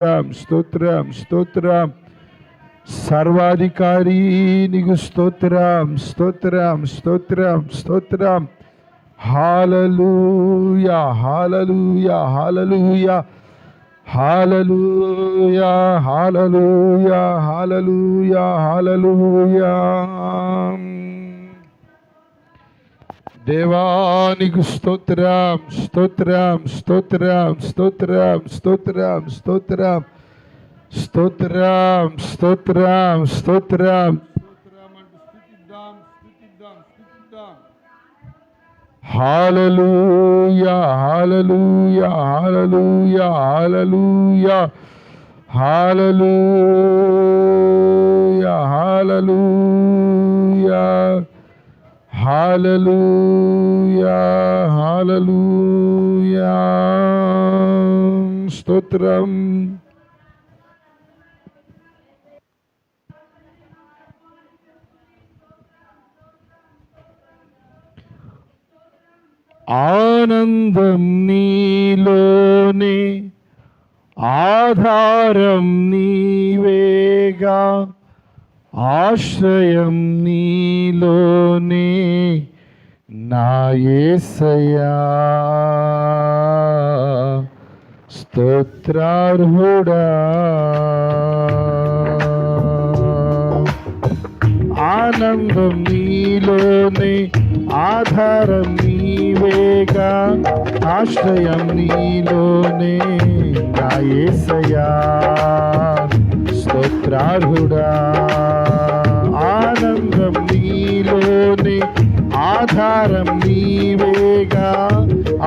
స్తోత్రం స్తోత్రం సర్వాధికారి నీకు స్తోత్రం స్తోత్రం స్తోత్రం స్తోత్రం. హల్లెలూయా హల్లెలూయా హల్లెలూయా హల్లెలూయా హల్లెలూయా హల్లెలూయా హల్లెలూయా. దేవానికి స్తోత్రం స్తోత్రం స్తోత్రం స్తోత్రం స్తోత్రం స్తోత్రం స్తోత్రం స్తోత్రం స్తోత్రం. హల్లెలూయా హల్లెలూయా హల్లెలూయా హల్లెలూయా హల్లెలూయా హల్లెలూయా హల్లెలూయా హల్లెలూయా. స్తోత్రం. ఆనందం నీలోనే ఆధారం నీవేగా, ఆశ్రయం నీలోనే నా యేసయ్యా. స్తోత్రార్హుడా ఆనందం నీలోనే ఆధారం నీవేగా, ఆశ్రయం నీలోనే నా యేసయ్యా. స్తోత్రార్హుడా ఆనందం నీలోనే ఆధారం నీవేగా,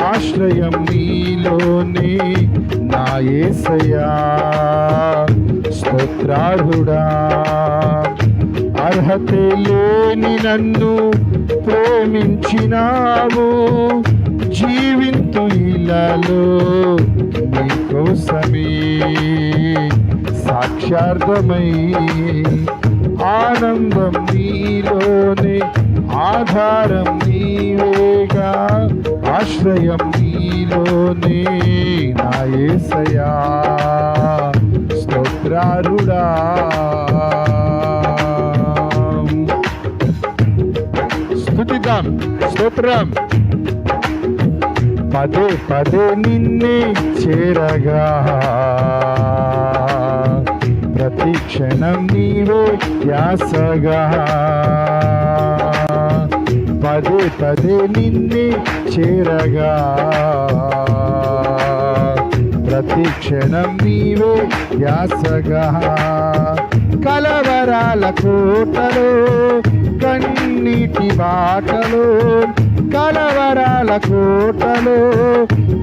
ఆశ్రయం నీలోనే నా యేసయ్యా. స్తోత్రార్హుడా అర్హతే లేని నన్ను ప్రేమించినావు, జీవింతు ఇలాలో నీకోసమే సాక్షార్థమై. ఆనందం నీలోనే ఆధారం నీవేగా, ఆశ్రయం నీలోనే నా యేసయ్యా. స్తోత్రారుడా స్తుతిద్దాం స్తోత్రం. పదే పదే నిన్నే చేరగా, ప్రతి క్షణం నీవే ధ్యాసగా. పదే పదే నిన్నే చేరగా, ప్రతి క్షణం నీవే ధ్యాసగా. కలవరాల కోటలో కన్నీటి బాటలో, కలవరాల కోటలో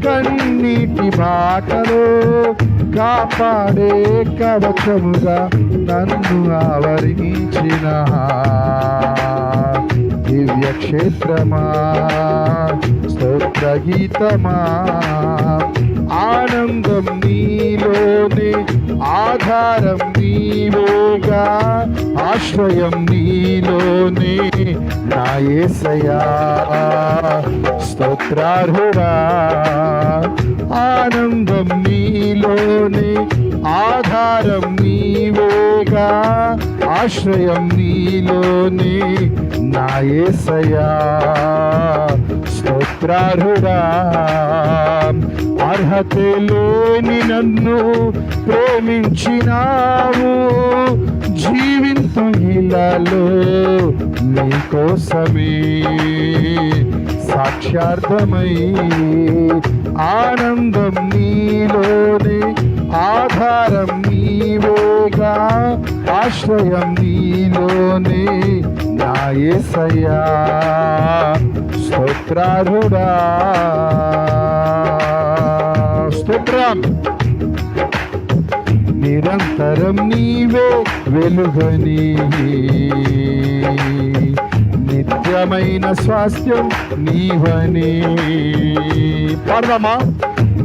కన్నీటి బాటలో, కాపాడే కవచముగా నన్ను ఆవరించిన దివ్య క్షేత్రమా. స్తోత్ర గీతమా ఆనందం నీలోనే ఆధారం నీవేగా, ఆశ్రయం నీలోనే నా యేసయ్యా. స్తోత్రార్హుడా ఆనందం నీలోనే ఆధారం నీవేగా, ఆశ్రయం నీలోనే నా యేసయ్యా. స్తోత్రార్హుడా అర్హతే లేని నన్ను ప్రేమించినావు, జీవింతు ఇలాలో నీకోసమే సాక్షార్థమై. ఆనందం నీలోనే ఆధారం నీవేగా, ఆశ్రయం నీలోనే నా యేసయ్యా. స్తోత్రార్హుడా స్తోత్రం. నిరంతరం నీవే వెలుగని, నిత్యమైన స్వాస్థ్యం నీవని. పాడదామా.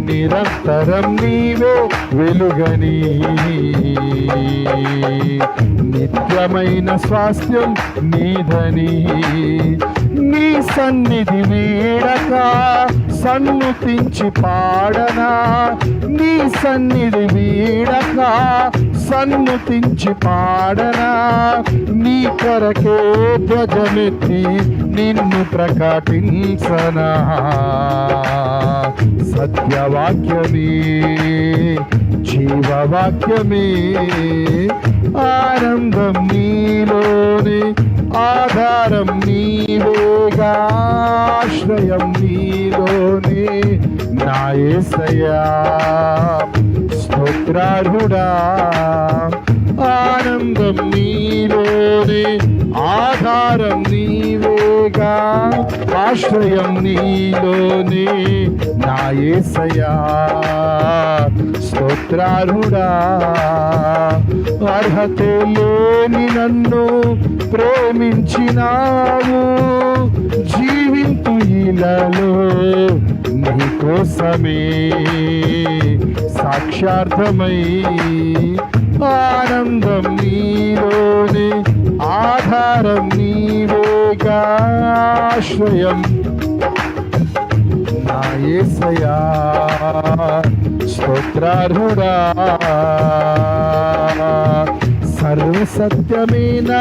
నిరంతరం నీవే వెలుగని, నిత్యమైన స్వాస్థ్యం నీదని. నీ సన్నిధి వీడక సన్నుతించి పాడనా, నీ సన్నిధి వీడక సన్నుతించి పాడనా, నీ కొరకే ధ్వజమెత్తి నిన్ను ప్రకటించనా. సత్యవాక్యమే జీవవాక్యమే, ఆనందం నీలోనే, ఆధారం నీవేగా, ఆశ్రయం నీలోనే. నా యేసయ్యా స్తోత్రార్హుడా, ఆనందం నీలోనే, ఆధారం నీవేగా, ఆశ్రయం నీలోనే. నా యేసయ్యా స్తోత్రార్హుడా, అర్హతే లేని నన్ను ప్రేమించినావు, జీవింతు ఇలలో నీ కోసమే సాక్షార్థమై. ఆనందం నీలోనే, ఆధారం నీవేగా, ఆశ్రయం నా యేసయ్యా స్తోత్రార్హుడా. సర్వసత్యమైన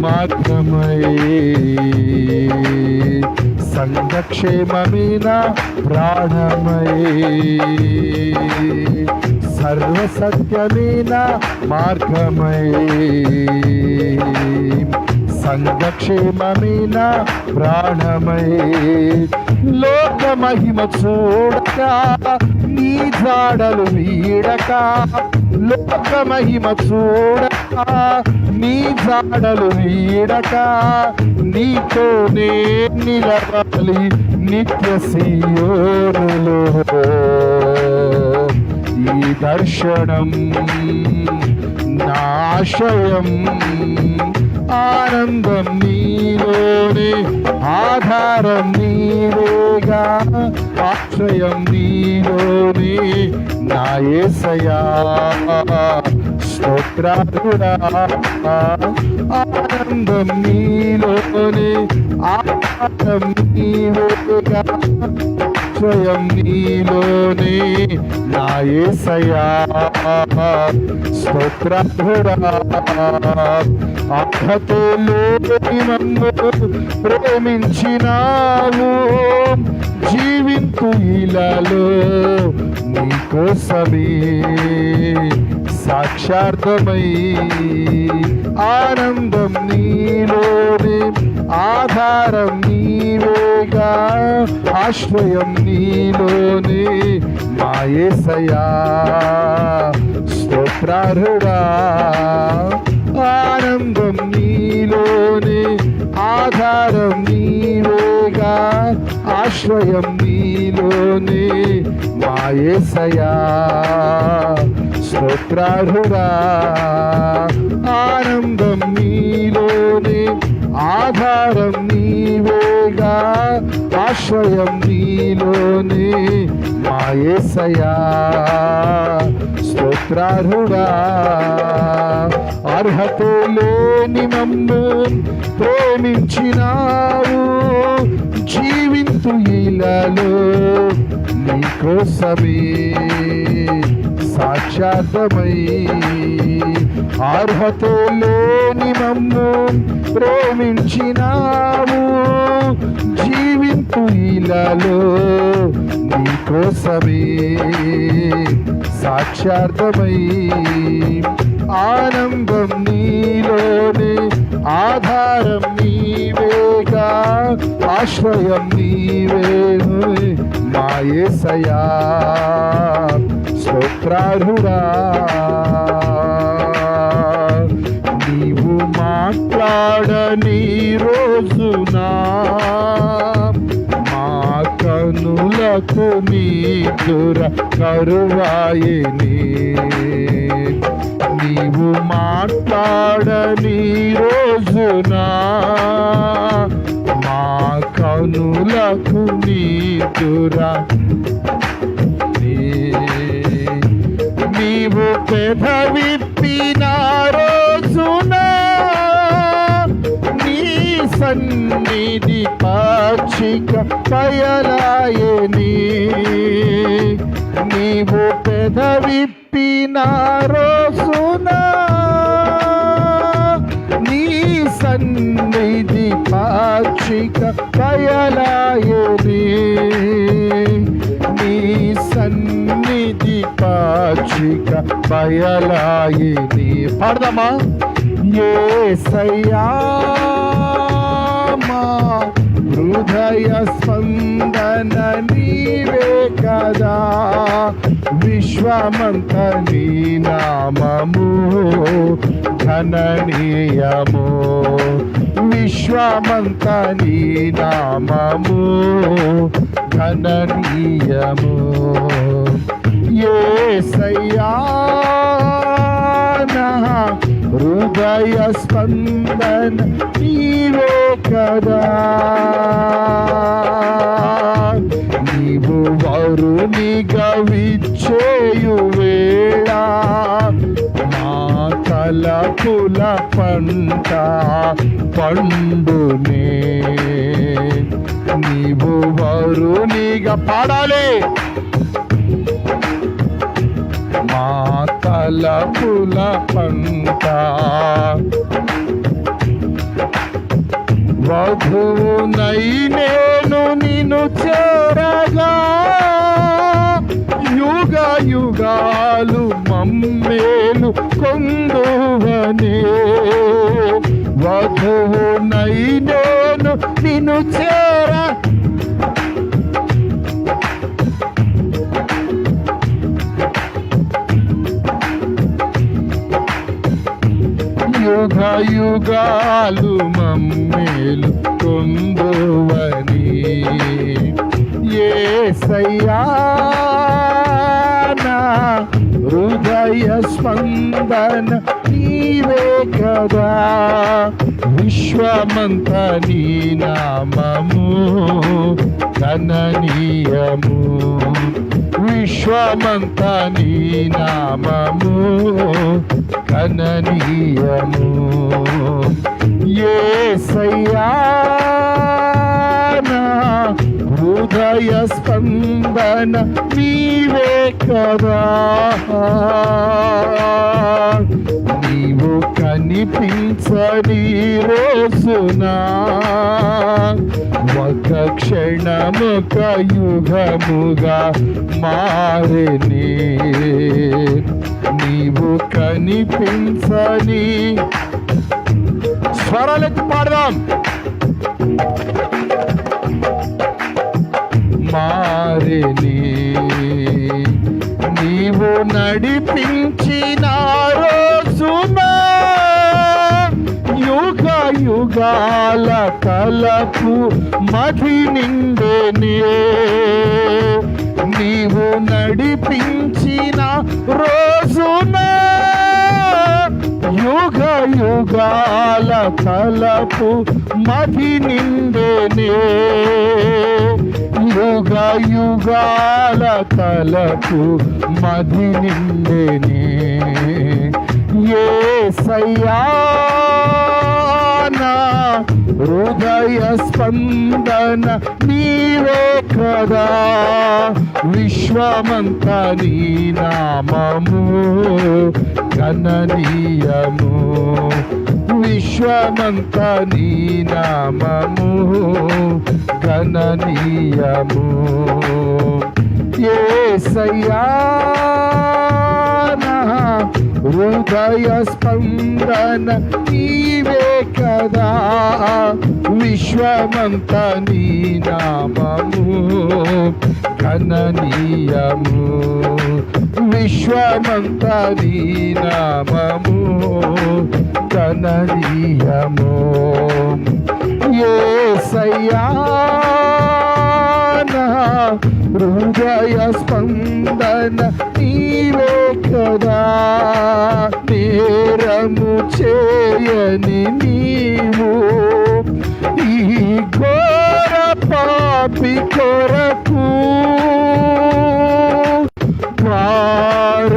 మార్గమై, సంఘక్షేమమైన ప్రాణమై, సర్వసత్యమైన మార్గమై, సంఘక్షేమమైన ప్రాణమై. లోక మహిమ చూడక నీ జాడలు వీడక, లోక మహిమ చూడక నీ జాడలు వీడక, నీతోనే నిలవాలి నిత్య సీయోనులో. ఈ దర్శనం నా ఆశయం, ఆనందం నీలోనే, ఆధారం నీవేగా, ఆశ్రయం నీలోనే. నా యేసయ్యా స్తోత్రార్హుడా, ఆనందం నీలోనే, ఆధారం నీవేగా, ఆశ్రయం నీలోనే. నా యేసయ్యా స్తోత్రార్హుడా, అర్హతే లేని నన్ను ప్రేమించినావు, జీవింతు ఇలలో నీ కోసమే సాక్షార్థమై. ఆనందం నీలోనే, ఆధారం నీవేగా, ఆశ్రయం నీలోనే. మా యేసయ్యా స్తోత్రార్హుడా, ఆనందం నీలోనే, ఆధారం నీవేగా, ఆశ్రయం నీలోనే. మా యేసయ్యా స్తోత్రార్హుడా, ఆనందం నీలోనే, ఆధారం నీవేగా, ఆశ్రయం నీలోనే. మా యేసయ్యా స్తోత్రార్హుడా, అర్హతే లేని మమ్ము ప్రేమించినావు, జీవింతు ఇలలో నీ కోసమే సాక్షార్థమై. అర్హతే లేని మమ్ము ప్రేమించినావు, జీవింతు ఇలలో నీ కోసమే సాక్షార్థమై. ఆనందం నీలోనే, ఆధారం నీవేగా, ఆశ్రయం నీవే. మా యేసయ్యా స్తోత్రార్హుడా, నీవు మాట్లాడని రోజునా మా కనులకు నిద్ర కరువాయెనే. నీవు మాట్లాడని రోజునా మా కనులకు నిద్ర, నీవు పెదవిప్పిన రోజున నీ సన్నిధి పచ్చిక బయలాయని నీవు పెదవిప్పిన రోజున నీ సన్నిధి పచ్చిక బయలాయని నీ సన్నిధి పచ్చిక బయలాయని. పాడదామా? యేసయ్యా మా హృదయ స్పందన నీవే కదా, విశ్వమంత నీ నామము ఘననీయము, విశ్వమంత నీ నామము ఘననీయము. యేసయ్యా నా హృదయ స్పందన నీవే కదా, నీవు వరునిగా విచ్చేయు వేళ మా తలపుల పంట పండునే. నీవు వరునిగా పాడాలి, మా తలపుల పంట వధువునై నేను నిన్ను చేరగా, యుగ యుగాలు మమ్మేలు కొందువనే. వధువునై నేను నిన్ను చేర యుగ యుగాలు మమ్మేలు కొందువని. యేసయ్యా నా హృదయ స్పందన నీవే కదా, విశ్వమంత నీ నామము ఘననీయము, విశ్వమంత నీ నామము ఘననీయము. యేసయ్యా నా హృదయ స్పందన నీవే కదా, నీవు కనిపించని రోజున ఒక క్షణముక యుగముగా మారెని. నీవు కనిపించని స్వరాలెత్తి పాడదాం. మారెని నీవు నడిపించిన రోజున యుగ యుగాల తలపు మది నిండెనే. నీవు నడిపించిన రోజున యుగ యుగాల తలపు మది నిండెనే, యుగ యుగాల తలపు మది నిండెనే. యేసయ్యా నా హృదయ స్పందన నీవే కదా, విశ్వమంత నీ నామము ఘననీయము, విశ్వమంత నీ నామము ఘననీయము. యేసయ్యా నా హృదయ స్పందన నీవే కదా, విశ్వమంత నీ నామము ఘననీయము, విశ్వమంత నీ నామము ఘననీయము. యేసయ్యా నా హృదయ స్పందన నీవే కదా, నేరము చేయని నీవు ఈ ఘోర పాపి కొరకు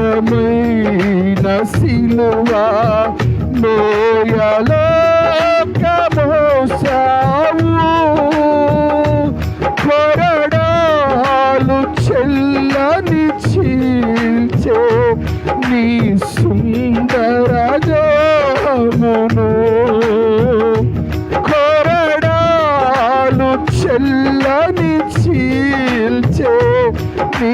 భారమైన సిలువ మోయలోక మోసా నీ సుందర దేహమును కొరడాలు చెల్లని చీల్చే నీ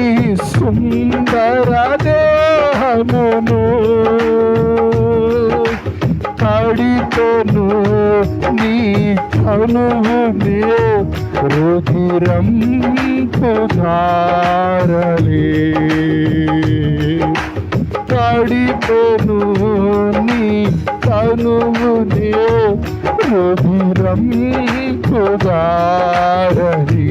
సుందర దేహమును కడితోను నీ కనువునే రుధిరం ధారలే కడితోను నీ కనువునే రుధిరం ధారలే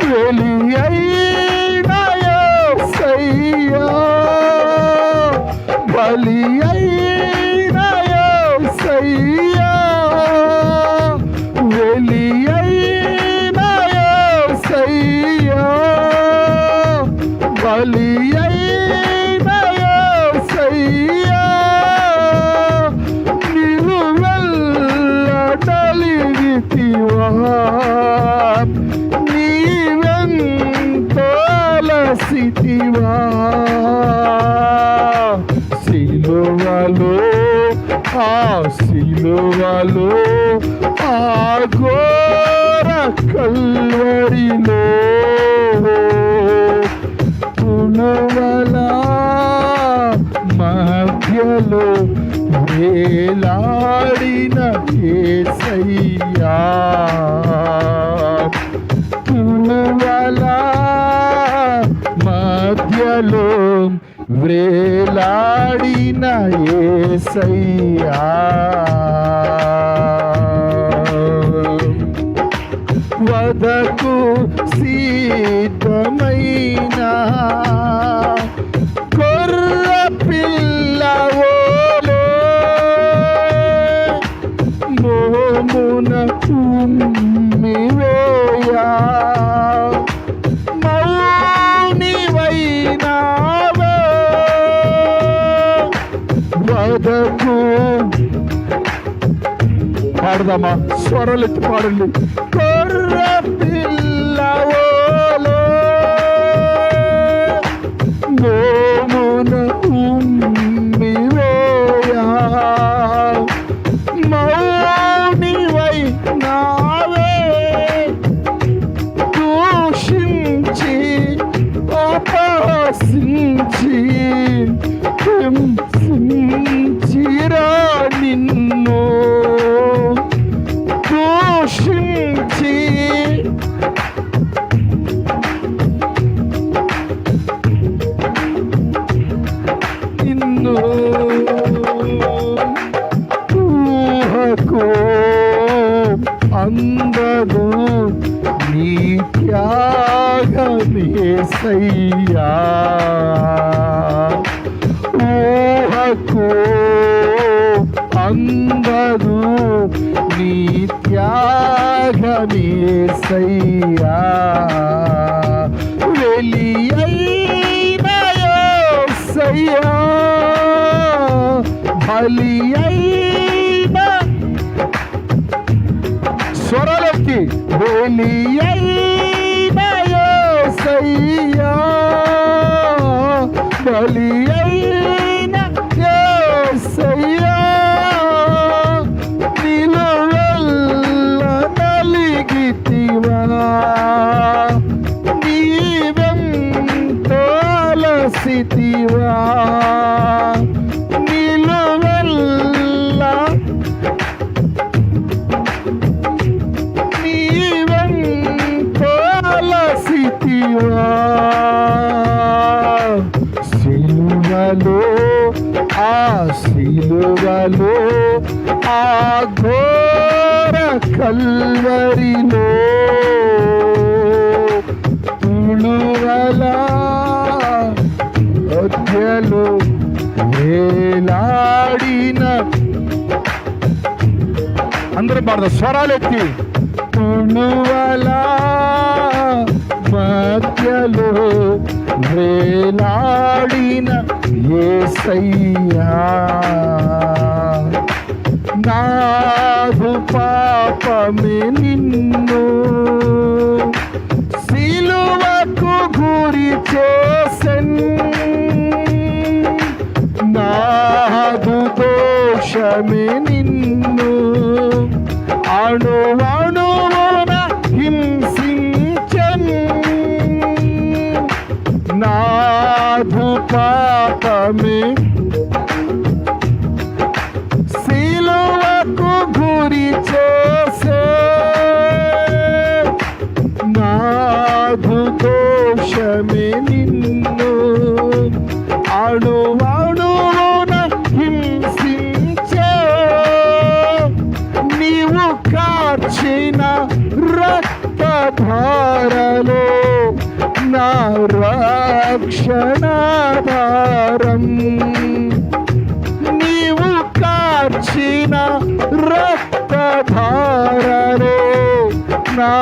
వెలియైన యేసయ్యా బలియైన యేసయ్యా వెలియైన యేసయ్యా బలియైన యేసయ్యా నిలువెల్లడలిగితివా నీవెంతలసితివా సిలువలో ఆ సిలువలో ఆ ఘోర కల్వరిలో పునువల మధ్యలో వేలాడిన యేసయ్యా పునువల మధ్యలో వ్రేలాడిన యేసయ్యా వదకు సిద్ధమైన కొర్ర పిల్లవోలే మోమున తుమ్మివేయా వదకు పాడదామా స్వరాలెత్తి పాడండి కొర్ర పిల్లవోలే మోమున ఉమ్మివేయా మౌనివై నావే దూషించి అపహసించి హింసించిరా నిన్ను దూషించి నిన్ను ఊహకు అందదు నీ త్యాగమేసయ్యా ఊహకు అందదు నీ త్యాగమేసయ్యా వెలియైన యేసయ్యా బలియైన స్వరాలెత్తి వెలియైన యేసయ్యా బలియైన యేసయ్యా నిలువెల్ల నలిగితివా నీవెంతలసితివా నిలువెల్ల నీవెంతలసితివా సిలువలో ఆ సిలువలో ఆ ఘోర కల్వరిలో పులువల మధ్యలో వేలాడిన అందరూ పాడదా స్వరాలెత్తి పులువల మధ్యలో వేలాడిన యేసయ్యా నాదు పాపమే నిన్ను సిలువకు గురి చేసెన్ దోషమే నిన్ను అణువణువున హింసించన్ నాధు పాపమే సిలువకు గురి చేసే నాధు దోషమే నిన్ను అణువణువున హింసించే నీవు కార్చిన రక్తధారలో నా రక్షణాధారం నీవు కార్చిన రక్తధారలో నా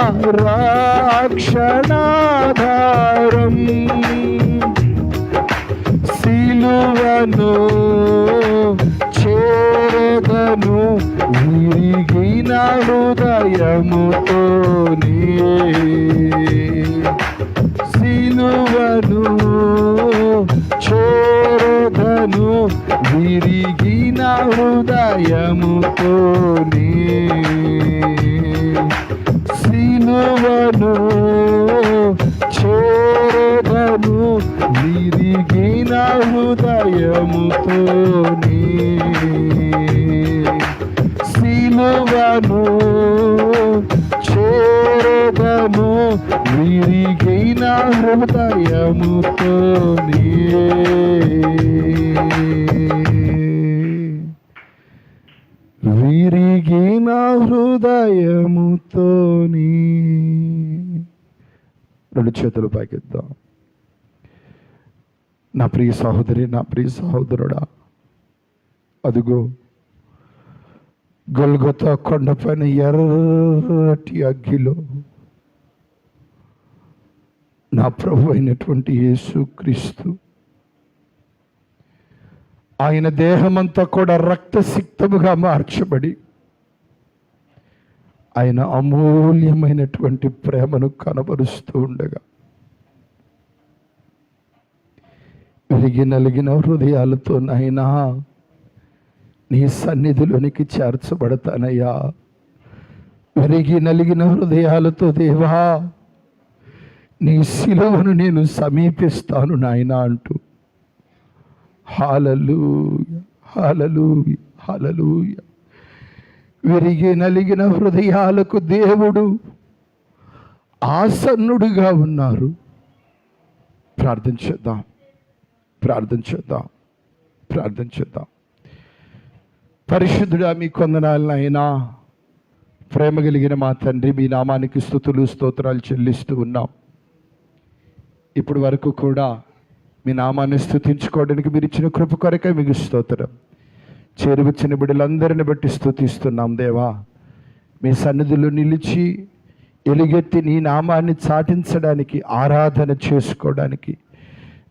రక్షణాధారం సిలువను చేరదను విరిగిన హృదయముతోనే సిలువను చేరదను విరిగిన హృదయముతోనే సిలువను చేరదను విరిగిన హృదయముతోనే సిలువను చేరదను విరిగిన హృదయముతోనే విరిగిన హృదయముతోనే. రెండు చేతులు పైకెత్తాం. నా ప్రియ సహోదరి, నా ప్రియ సహోదరుడా, అదుగో గొల్గొతా కొండపైన ఎర్రటి అగ్గిలో నా ప్రభు అయినటువంటి యేసుక్రీస్తు ఆయన దేహమంతా కూడా రక్తసిక్తముగా మార్చబడి ఆయన అమూల్యమైనటువంటి ప్రేమను కనబరుస్తూ ఉండగా విరిగి నలిగిన హృదయాలతో నాయనా నీ సన్నిధిలోనికి చేర్చబడతానయ్యా. విరిగి నలిగిన హృదయాలతో దేవా నీ శిలువను నేను సమీపిస్తాను నాయనా అంటూ హల్లెలూయా, హల్లెలూయా, హల్లెలూయా. విరిగి నలిగిన హృదయాలకు దేవుడు ఆసన్నుడిగా ఉన్నారు. ప్రార్థించేద్దాం, ప్రార్థించేద్దాం, ప్రార్థించేద్దాం. పరిశుద్ధుడా, మీ కొందనాలనైనా ప్రేమ కలిగిన మా తండ్రి, మీ నామానికి స్తుతులు స్తోత్రాలు చెల్లిస్తూ ఉన్నాం. ఇప్పుడు వరకు కూడా మీ నామాన్ని స్తుతించుకోవడానికి మీరు ఇచ్చిన కృప కొరకే మీకు స్తోత్రం. చేరువచ్చిన బిడ్డలందరిని బట్టి స్తుతిస్తున్నాం దేవా. మీ సన్నిధిలో నిలిచి ఎలుగెత్తి నీ నామాన్ని చాటించడానికి, ఆరాధన చేసుకోవడానికి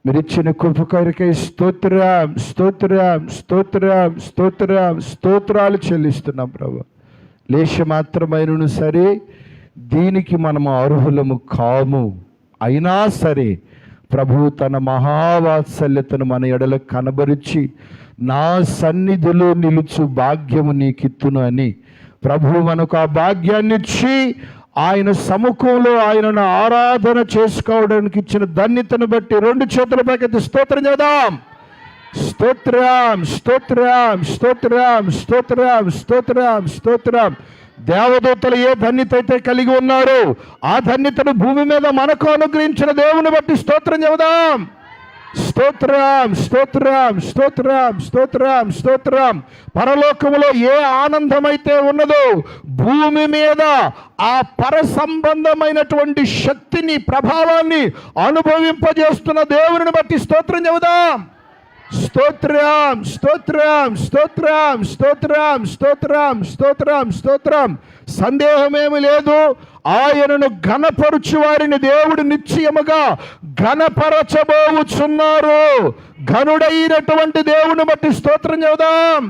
మీరు ఇచ్చిన కృప కొరకే స్తోత్రం, స్తోత్రం, స్తోత్రం, స్తోత్రం, స్తోత్రాలు చెల్లిస్తున్నాం ప్రభు. లేశ మాత్రమైనను సరే దీనికి మనము అర్హులము కాము. అయినా సరే ప్రభు తన మహావాత్సల్యతను మన ఎడల కనబరిచి నా సన్నిధిలో నిలుచు భాగ్యము నీకిత్తును అని ప్రభు మనకు ఆ భాగ్యాన్ని ఇచ్చి ఆయన సముఖంలో ఆయనను ఆరాధన చేసుకోవడానికి ఇచ్చిన ధన్యతను బట్టి రెండు చేతుల పైకెత్తి స్తోత్రం చేద్దాం. స్తోత్రం, స్తోత్రం, స్తోత్రం, స్తోత్రం, స్తోత్రం, స్తోత్రం. దేవదూతలు ఏ ధన్యత అయితే కలిగి ఉన్నారు ఆ ధన్యతను భూమి మీద మనకు అనుగ్రహించిన దేవుని బట్టి స్తోత్రం చెబుదాం. స్తోత్రం, స్తోత్రం, స్తోత్రం, స్తోత్రం, స్తోత్రం. పరలోకములో ఏ ఆనందమైతే ఉన్నదో భూమి మీద ఆ పర సంబంధమైనటువంటి శక్తిని, ప్రభావాన్ని అనుభవింపజేస్తున్న దేవుని బట్టి స్తోత్రం చెబుదాం. స్తోత్రం, స్తోత్రం, స్తోత్రం, స్తోత్రం, స్తోత్రం, స్తోత్రం, స్తోత్రం. సందేహమేమి లేదు, ఆయనను ఘనపరుచు వారిని దేవుడు నిశ్చయముగా ఘనపరచబోచున్నారు. ఘనుడైనటువంటి దేవుని బట్టి స్తోత్రం చెబుదాం.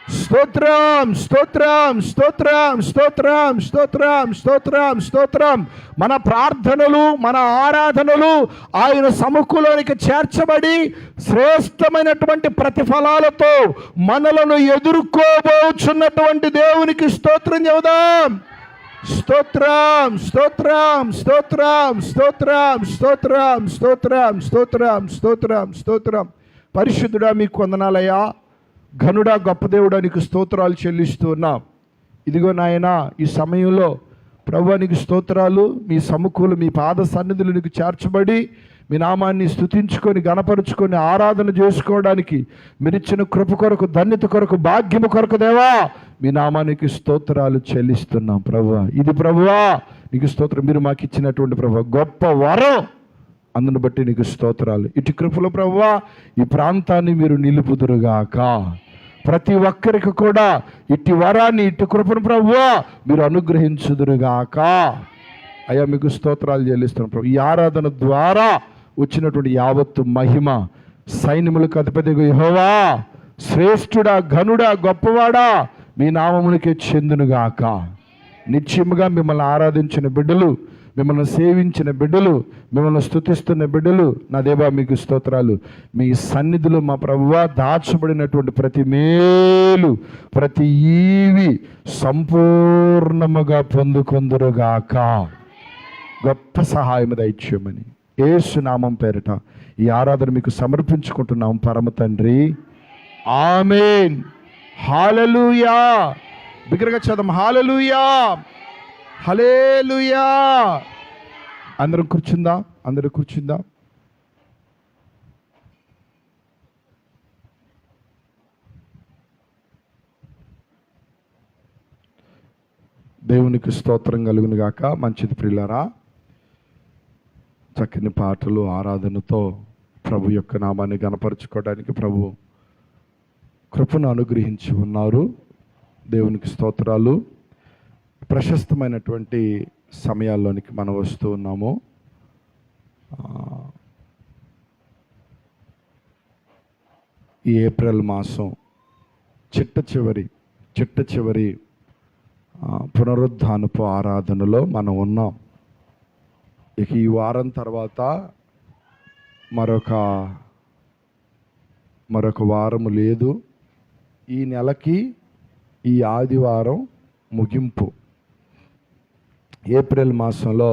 స్తోత్రం, స్తోత్రం, స్తోత్రం, స్తోత్రం, స్తోత్రం, స్తోత్రం, స్తోత్రం. మన ప్రార్థనలు, మన ఆరాధనలు ఆయన సముఖంలోనికి చేర్చబడి శ్రేష్టమైనటువంటి ప్రతిఫలాలతో మనలను ఎదుర్కోబోచున్నటువంటి దేవునికి స్తోత్రం చెబుదాం. స్తోత్రం, స్తోత్రం, స్తోత్రం, స్తోత్రం, స్తోత్రం, స్తోత్రం, స్తోత్రం, స్తోత్రం, స్తోత్రం. పరిశుద్ధుడా మీకు వందనాలయ్యా. ఘనుడా గొప్ప దేవుడా నీకు స్తోత్రాలు చెల్లిస్తూ ఉన్నాం. ఇదిగో నాయన ఈ సమయంలో ప్రభువా నీకు స్తోత్రాలు. మీ సముఖంలో మీ పాద సన్నిధులు నీకు చేర్చబడి మీ నామాన్ని స్తుతించుకొని గణపరుచుకొని ఆరాధన చేసుకోవడానికి మీరిచ్చిన కృప కొరకు, ధన్యత కొరకు, భాగ్యము కొరకు దేవా మీ నామానికి స్తోత్రాలు చెల్లిస్తున్నాం ప్రభువా. ఇది ప్రభువా నీకు స్తోత్రం. మీరు మాకు ఇచ్చినటువంటి ప్రభువా గొప్ప వరం, అందును బట్టి నీకు స్తోత్రాలు. ఇటు కృపలో ప్రభువా ఈ ప్రాంతాన్ని మీరు నిలుపుదురుగాక. ప్రతి ఒక్కరికి కూడా ఇటు వరాన్ని, ఇటు కృపను ప్రభువా మీరు అనుగ్రహించుదురుగాక. అయ్యా మీకు స్తోత్రాలు చెల్లిస్తున్నాం ప్రభు. ఈ ఆరాధన ద్వారా వచ్చినటువంటి యావత్తు మహిమ సైన్యములకు అధిపతిగా యెహోవా శ్రేష్ఠుడా, ఘనుడా, గొప్పవాడా మీ నామమునికే చెందునుగాక. నిత్యముగా మిమ్మల్ని ఆరాధించిన బిడ్డలు, మిమ్మల్ని సేవించిన బిడ్డలు, మిమ్మల్ని స్తుతిస్తున్న బిడ్డలు నా దేవా మీకు స్తోత్రాలు. మీ సన్నిధిలో మా ప్రభువా దాచబడినటువంటి ప్రతి మేలు, ప్రతి ఈవి సంపూర్ణముగా పొందుకొందురుగాక. గొప్ప సహాయం దయచేయమని యేసు నామం పేరిట ఈ ఆరాధన మీకు సమర్పించుకుంటున్నాం పరమ తండ్రి. ఆమేన్. హల్లెలూయా. బిగ్గరగా చదవం. హల్లెలూయా, హల్లెలూయా. అందరం కూర్చుందా? అందరూ కూర్చుందా? దేవునికి స్తోత్రం కలుగును గాక. మంచిది ప్రియులారా, చక్కని పాటలు ఆరాధనతో ప్రభు యొక్క నామాన్ని గణపరచుకోవడానికి ప్రభు కృపను అనుగ్రహించి ఉన్నారు. దేవునికి స్తోత్రాలు. ప్రశస్తమైనటువంటి సమయాల్లోనికి మనం వస్తూ ఉన్నాము. ఈ ఏప్రిల్ మాసం చిట్ట చివరి పునరుద్ధానపు ఆరాధనలో మనం ఉన్నాం. ఇక ఈ వారం తర్వాత మరొక వారము లేదు. ఈ నెలకి ఈ ఆదివారం ముగింపు. ఏప్రిల్ మాసంలో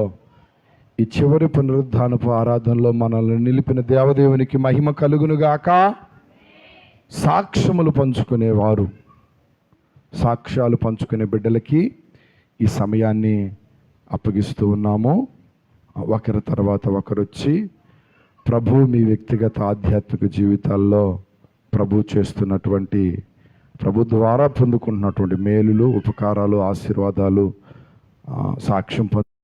ఈ చివరి పునరుద్ధానపు ఆరాధనలో మనల్ని నిలిపిన దేవదేవునికి మహిమ కలుగునుగాక. సాక్ష్యములు పంచుకునేవారు, సాక్ష్యాలు పంచుకునే బిడ్డలకి ఈ సమయాన్ని అప్పగిస్తూ ఉన్నాము. ఒకరి తర్వాత ఒకరు వచ్చి ప్రభు మీ వ్యక్తిగత ఆధ్యాత్మిక జీవితాల్లో ప్రభు చేస్తున్నటువంటి, ప్రభు ద్వారా పొందుకుంటున్నటువంటి మేలులు, ఉపకారాలు, ఆశీర్వాదాలు సాక్ష్యం